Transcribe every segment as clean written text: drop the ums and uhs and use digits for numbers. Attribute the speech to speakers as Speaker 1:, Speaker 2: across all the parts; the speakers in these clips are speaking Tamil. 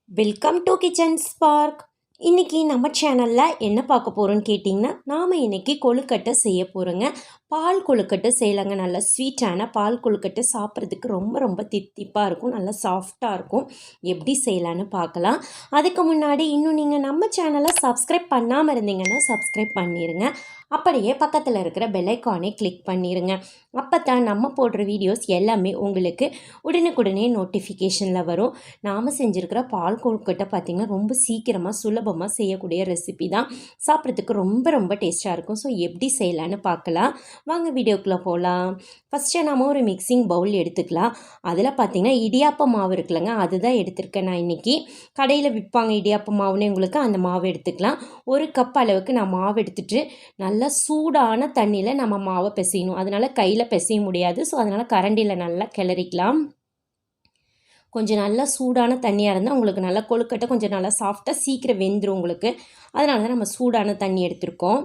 Speaker 1: Welcome to kitchen spark. இன்றைக்கி நம்ம சேனலில் என்ன பார்க்க போகிறோன்னு கேட்டிங்கன்னா, நாம் இன்றைக்கி கொழுக்கட்டை செய்ய போகிறோங்க. பால் கொழுக்கட்டை செய்யலாங்க. நல்ல ஸ்வீட்டான பால் கொழுக்கட்டை சாப்பிட்றதுக்கு ரொம்ப ரொம்ப தித்திப்பாக இருக்கும், நல்லா சாஃப்டாக இருக்கும். எப்படி செய்யலான்னு பார்க்கலாம். அதுக்கு முன்னாடி இன்னும் நீங்கள் நம்ம சேனலை சப்ஸ்கிரைப் பண்ணாமல் இருந்தீங்கன்னா சப்ஸ்கிரைப் பண்ணிடுங்க. அப்படியே பக்கத்தில் இருக்கிற பெல் ஐக்கானை கிளிக் பண்ணிடுங்க. அப்போ தான் நம்ம போடுற வீடியோஸ் எல்லாமே உங்களுக்கு உடனுக்குடனே நோட்டிஃபிகேஷனில் வரும். நாம் செஞ்சுருக்கிற பால் கொழுக்கட்டை பார்த்திங்கன்னா ரொம்ப சீக்கிரமாக சுலபமாக செய்யக்கூடிய ரெசிபி தான். சாப்பிட்றதுக்கு ரொம்ப ரொம்ப டேஸ்ட்டாக இருக்கும். ஸோ எப்படி செய்யலான்னு பார்க்கலாம். வாங்க வீடியோக்குள்ளே போகலாம். ஃபஸ்ட்டு நாம் ஒரு மிக்சிங் பவுல் எடுத்துக்கலாம். அதில் பார்த்திங்கன்னா இடியாப்ப மாவு இருக்குல்லங்க, அதுதான் எடுத்திருக்கேன் நான் இன்றைக்கி. கடையில் விற்பாங்க இடியாப்ப மாவுன்னு, உங்களுக்கு அந்த மாவு எடுத்துக்கலாம். ஒரு கப் அளவுக்கு நான் மாவு எடுத்துகிட்டு நல்லா சூடான தண்ணியில் நம்ம மாவை பிசையணும். அதனால் கையில் பிசைய முடியாது. ஸோ அதனால் கரண்டியில் நல்லா கிளறிக்கலாம். கொஞ்சம் நல்லா சூடான தண்ணியாக இருந்தால் உங்களுக்கு நல்லா கொழுக்கட்டை கொஞ்சம் நல்லா சாஃப்டாக சீக்கிரம் வெந்துடும் உங்களுக்கு. அதனால தான் நம்ம சூடான தண்ணி எடுத்திருக்கோம்.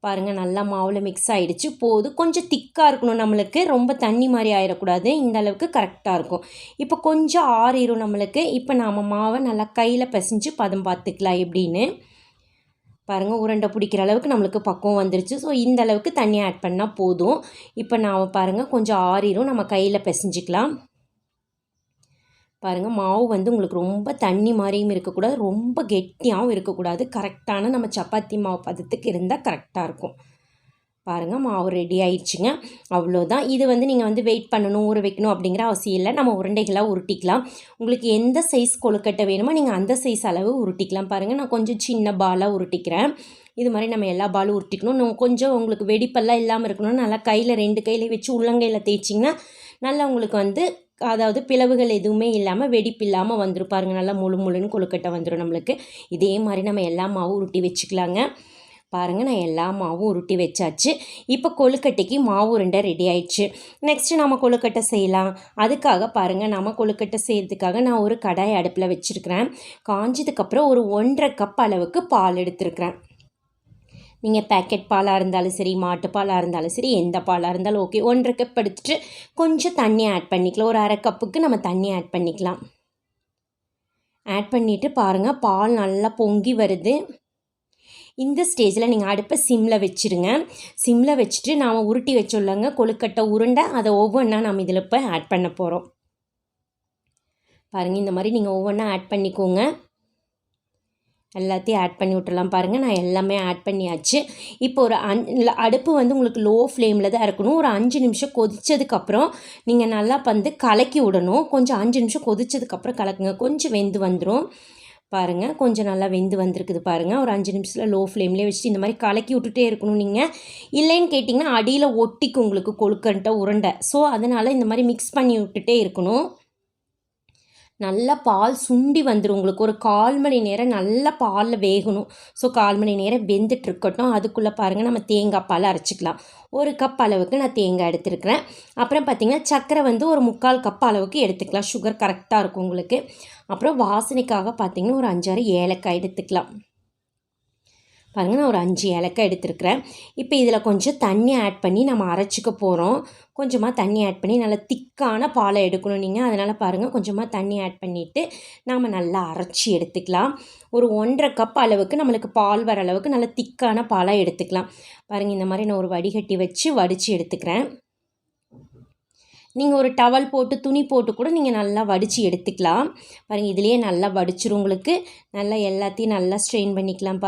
Speaker 1: பாருங்கள், நல்லா மாவில் மிக்ஸ் ஆகிடுச்சு. போதும், கொஞ்சம் திக்காக இருக்கணும் நம்மளுக்கு, ரொம்ப தண்ணி மாதிரி ஆகிடக்கூடாது. இந்த அளவுக்கு கரெக்டாக இருக்கும். இப்போ கொஞ்சம் ஆறிடும் நம்மளுக்கு. இப்போ நாம் மாவை நல்லா கையில் பிசைஞ்சு பதம் பார்த்துக்கலாம் எப்படின்னு. பாருங்கள், உருண்டை பிடிக்கிற அளவுக்கு நம்மளுக்கு பக்குவம் வந்துருச்சு. ஸோ இந்த அளவுக்கு தண்ணி ஆட் பண்ணால் போதும். இப்போ நாம் பாருங்கள் கொஞ்சம் ஆறிடும், நம்ம கையில் பிசைஞ்சிக்கலாம். பாருங்கள், மாவு வந்து உங்களுக்கு ரொம்ப தண்ணி மாதிரியும் இருக்கக்கூடாது, ரொம்ப கெட்டியாகவும் இருக்கக்கூடாது. கரெக்டான நம்ம சப்பாத்தி மாவு பதத்துக்கு இருந்தால் கரெக்டாக இருக்கும். பாருங்கள், மாவு ரெடி ஆயிடுச்சுங்க. அவ்வளோதான். இது வந்து நீங்கள் வந்து வெயிட் பண்ணணும், ஊற வைக்கணும் அப்படிங்கிற அவசியம் இல்லை. நம்ம உருண்டைகளாக உருட்டிக்கலாம். உங்களுக்கு எந்த சைஸ் கொழுக்கட்டை வேணுமோ நீங்கள் அந்த சைஸ் அளவு உருட்டிக்கலாம். பாருங்கள், நான் கொஞ்சம் சின்ன பாலாக உருட்டிக்கிறேன். இது மாதிரி நம்ம எல்லா பாலும் உருட்டிக்கணும். நம்ம கொஞ்சம் உங்களுக்கு வெடிப்பெல்லாம் இல்லாமல் இருக்கணும். நல்லா கையில் 2 கையில வச்சு உள்ளங்கையில் தேய்ச்சிங்கன்னா நல்லா உங்களுக்கு வந்து அதாவது பிளவுகள் எதுவுமே இல்லாமல் வெடிப்பு இல்லாமல் வந்துடும். பாருங்கள், நல்லா முழு முழுன்னு கொழுக்கட்டை வந்துடும் நம்மளுக்கு. இதே மாதிரி நம்ம எல்லா மாவும் உருட்டி வச்சுக்கலாங்க. பாருங்கள், நான் எல்லா மாவும் உருட்டி வச்சாச்சு. இப்போ கொழுக்கட்டைக்கு மாவு உருண்டை ரெடி ஆயிடுச்சு. நெக்ஸ்ட்டு நம்ம கொழுக்கட்டை செய்யலாம். அதுக்காக பாருங்கள், நம்ம கொழுக்கட்டை செய்கிறதுக்காக நான் ஒரு கடாய் அடுப்பில் வச்சுருக்கிறேன். காஞ்சதுக்கப்புறம் ஒரு 1.5 கப் அளவுக்கு பால் எடுத்துருக்கிறேன். நீங்கள் பேக்கெட் பாலாக இருந்தாலும் சரி, மாட்டுப்பாலாக இருந்தாலும் சரி, எந்த பாலாக இருந்தாலும் ஓகே. 1.5 கப் எடுத்துகிட்டு கொஞ்சம் தண்ணி ஆட் பண்ணிக்கலாம். ஒரு 1/2 கப்புக்கு நம்ம தண்ணி ஆட் பண்ணிக்கலாம். ஆட் பண்ணிவிட்டு பாருங்கள், பால் நல்லா பொங்கி வருது. இந்த ஸ்டேஜில் நீங்கள் அடுப்பை சிம்மில் வச்சுருங்க. சிம்மில் வச்சுட்டு நாம் உருட்டி வச்சோல்லங்க கொழுக்கட்டை உருண்டை, அதை ஒவ்வொன்றா நம்ம இதில் இப்போ ஆட் பண்ண போகிறோம். பாருங்கள், இந்த மாதிரி நீங்கள் ஒவ்வொன்றா ஆட் பண்ணிக்கோங்க. எல்லாத்தையும் ஆட் பண்ணி விட்டுறலாம். பாருங்கள், நான் எல்லாமே ஆட் பண்ணியாச்சு. இப்போ ஒரு அடுப்பு வந்து உங்களுக்கு லோ ஃப்ளேமில் தான் இருக்கணும். ஒரு 5 நிமிஷம் கொதித்ததுக்கப்புறம் நீங்கள் நல்லா வந்து கலக்கி விடணும். கொஞ்சம் 5 நிமிஷம் கொதித்ததுக்கப்புறம் கலக்குங்க, கொஞ்சம் வெந்து வந்துடும். பாருங்கள், கொஞ்சம் நல்லா வெந்து வந்திருக்குது பாருங்கள். ஒரு 5 நிமிஷத்தில் லோ ஃப்ளேம்லேயே வச்சுட்டு இந்த மாதிரி கலக்கி விட்டுட்டே இருக்கணும். நீங்கள் இல்லைன்னு கேட்டிங்கன்னா அடியில் ஒட்டிக்கும் உங்களுக்கு கொழுக்கட்டை உருண்டை. ஸோ அதனால் இந்த மாதிரி மிக்ஸ் பண்ணி விட்டுட்டே இருக்கணும். நல்லா பால் சுண்டி வந்துடும் உங்களுக்கு. ஒரு 1/4 மணி நேரம் நல்லா பாலில் வேகணும். ஸோ 1/4 மணி நேரம் வெந்துட்டுருக்கட்டும். அதுக்குள்ளே பாருங்கள், நம்ம தேங்காய் பால் அரைச்சிக்கலாம். 1 கப் அளவுக்கு நான் தேங்காய் எடுத்துருக்கிறேன். அப்புறம் பார்த்திங்கன்னா சர்க்கரை வந்து ஒரு 3/4 கப் அளவுக்கு எடுத்துக்கலாம். சுகர் கரெக்டாக இருக்கும் உங்களுக்கு. அப்புறம் வாசனைக்காக பார்த்திங்கன்னா ஒரு 5-6 ஏலக்காய் எடுத்துக்கலாம். பாருங்கள், நான் ஒரு 5 ஏலக்காய் எடுத்துருக்கிறேன். இப்போ இதில் கொஞ்சம் தண்ணி ஆட் பண்ணி நம்ம அரைச்சிக்க போகிறோம். கொஞ்சமாக தண்ணி ஆட் பண்ணி நல்லா திக்கான பாலை எடுக்கணும் நீங்கள். அதனால் பாருங்கள், கொஞ்சமாக தண்ணி ஆட் பண்ணிவிட்டு நாம் நல்லா அரைச்சி எடுத்துக்கலாம். ஒரு 1.5 கப் அளவுக்கு நம்மளுக்கு பால் வர அளவுக்கு நல்ல திக்கான பாலாக எடுத்துக்கலாம். பாருங்கள், இந்த மாதிரி நான் ஒரு வடிகட்டி வச்சு வடித்து எடுத்துக்கிறேன். நீங்கள் ஒரு டவல் போட்டு துணி போட்டு கூட நீங்கள் நல்லா வடித்து எடுத்துக்கலாம். பாருங்கள், இதுலேயே நல்லா வடிச்சிரும் உங்களுக்கு. நல்லா எல்லாத்தையும் நல்லா ஸ்ட்ரெயின் பண்ணிக்கலாம்.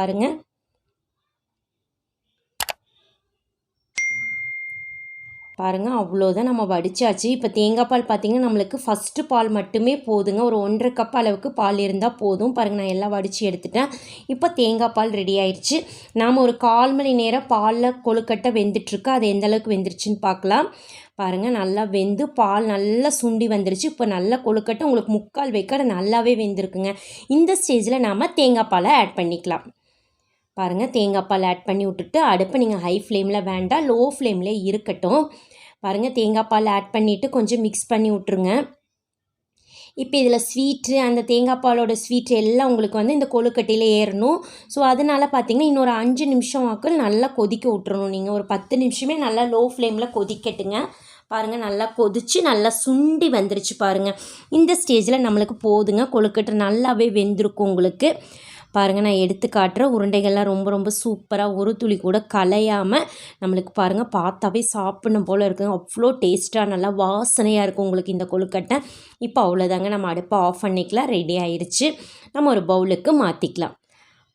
Speaker 1: பாருங்கள், அவ்வளோதான், நம்ம வடித்தாச்சு. இப்போ தேங்காய் பால் பார்த்திங்கன்னா நம்மளுக்கு ஃபஸ்ட்டு பால் மட்டுமே போதுங்க. ஒரு 1.5 கப் அளவுக்கு பால் இருந்தால் போதும். பாருங்கள், நான் எல்லாம் வடித்து எடுத்துட்டேன். இப்போ தேங்காய் பால் ரெடி ஆயிடுச்சு. நாம் ஒரு 1/4 மணி நேரம் பாலில் கொழுக்கட்டை வெந்துட்டுருக்கு. அது எந்த அளவுக்கு வெந்துருச்சுன்னு பார்க்கலாம். பாருங்கள், நல்லா வெந்து பால் நல்லா சுண்டி வந்துருச்சு. இப்போ நல்லா கொழுக்கட்டை உங்களுக்கு 3/4 வேக்காடு நல்லாவே வெந்திருக்குங்க. இந்த ஸ்டேஜில் நாம் தேங்காய் பாலை ஆட் பண்ணிக்கலாம். பாருங்கள், தேங்காய் பால் ஆட் பண்ணி விட்டுட்டு அடுப்பை நீங்கள் ஹை ஃப்ளேமில் வேண்டாம், லோ ஃப்ளேம்லேயே இருக்கட்டும். பாருங்கள், தேங்காய் பால் ஆட் பண்ணிவிட்டு கொஞ்சம் மிக்ஸ் பண்ணி விட்ருங்க. இப்போ இதில் ஸ்வீட்டு, அந்த தேங்காய் பாலோட ஸ்வீட் எல்லாம் உங்களுக்கு வந்து இந்த கொழுக்கட்டையில் ஏறணும். ஸோ அதனால் பார்த்திங்கன்னா இன்னொரு 5 நிமிஷம் வாக்கில் நல்லா கொதிக்க விட்டுறணும். நீங்கள் ஒரு 10 நிமிஷமே நல்லா லோ ஃப்ளேமில் கொதிக்கட்டுங்க. பாருங்கள் நல்லா கொதித்து நல்லா சுண்டி வந்துருச்சு பாருங்கள். இந்த ஸ்டேஜில் நம்மளுக்கு போதுங்க. கொழுக்கட்டை நல்லாவே வெந்திருக்கும் உங்களுக்கு. பாருங்கள் நான் எடுத்து காட்டுற உருண்டைகள்லாம் ரொம்ப ரொம்ப சூப்பராக ஒரு துளி கூட கலையாமல் நம்மளுக்கு பாருங்கள் பார்த்தாவே சாப்பிடணும் போல் இருக்குங்க. அவ்வளோ டேஸ்ட்டாக நல்லா வாசனையாக இருக்கும் உங்களுக்கு இந்த கொழுக்கட்டை. இப்போ அவ்வளோதாங்க, நம்ம அடுப்பை ஆஃப் பண்ணிக்கலாம். ரெடி ஆயிடுச்சு. நம்ம ஒரு பவுலுக்கு மாற்றிக்கலாம்.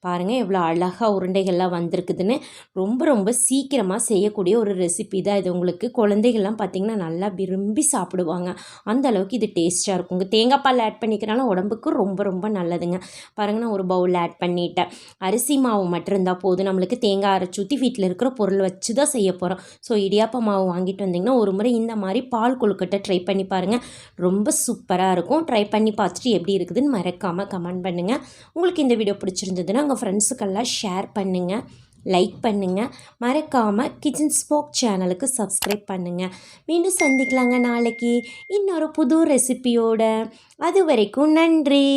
Speaker 1: பாருங்கள் எவ்வளோ அழகாக உருண்டைகள்லாம் வந்திருக்குதுன்னு. ரொம்ப ரொம்ப சீக்கிரமாக செய்யக்கூடிய ஒரு ரெசிபி தான் இது. உங்களுக்கு குழந்தைகள்லாம் பார்த்திங்கன்னா நல்லா விரும்பி சாப்பிடுவாங்க. அந்த அளவுக்கு இது டேஸ்ட்டாக இருக்குங்க. தேங்காய் பால் ஆட் பண்ணிக்கிறனால உடம்புக்கு ரொம்ப ரொம்ப நல்லதுங்க. பாருங்கள் நான் ஒரு பவுல் ஆட் பண்ணிட்டேன். அரிசி மாவு மட்டும் இருந்தால் போதும். நம்மளுக்கு தேங்காய் அரைச்சி ஊற்றி வீட்டில் இருக்கிற பொருள் வச்சு தான் செய்ய போகிறோம். ஸோ இடியாப்ப மாவு வாங்கிட்டு வந்திங்கன்னா ஒரு முறை இந்த மாதிரி பால் கொழுக்கட்டை ட்ரை பண்ணி பாருங்கள். ரொம்ப சூப்பராக இருக்கும். ட்ரை பண்ணி பார்த்துட்டு எப்படி இருக்குதுன்னு மறக்காமல் கமெண்ட் பண்ணுங்கள். உங்களுக்கு இந்த வீடியோ பிடிச்சிருந்ததுன்னா உங்கள் ஃப்ரெண்ட்ஸுக்கெல்லாம் ஷேர் பண்ணுங்கள், லைக் பண்ணுங்கள். மறக்காமல் கிச்சன் ஸ்போக் சேனலுக்கு சப்ஸ்கிரைப் பண்ணுங்கள். மீண்டும் சந்திக்கலாங்க நாளைக்கு இன்னொரு புது ரெசிபியோட. அது வரைக்கும் நன்றி.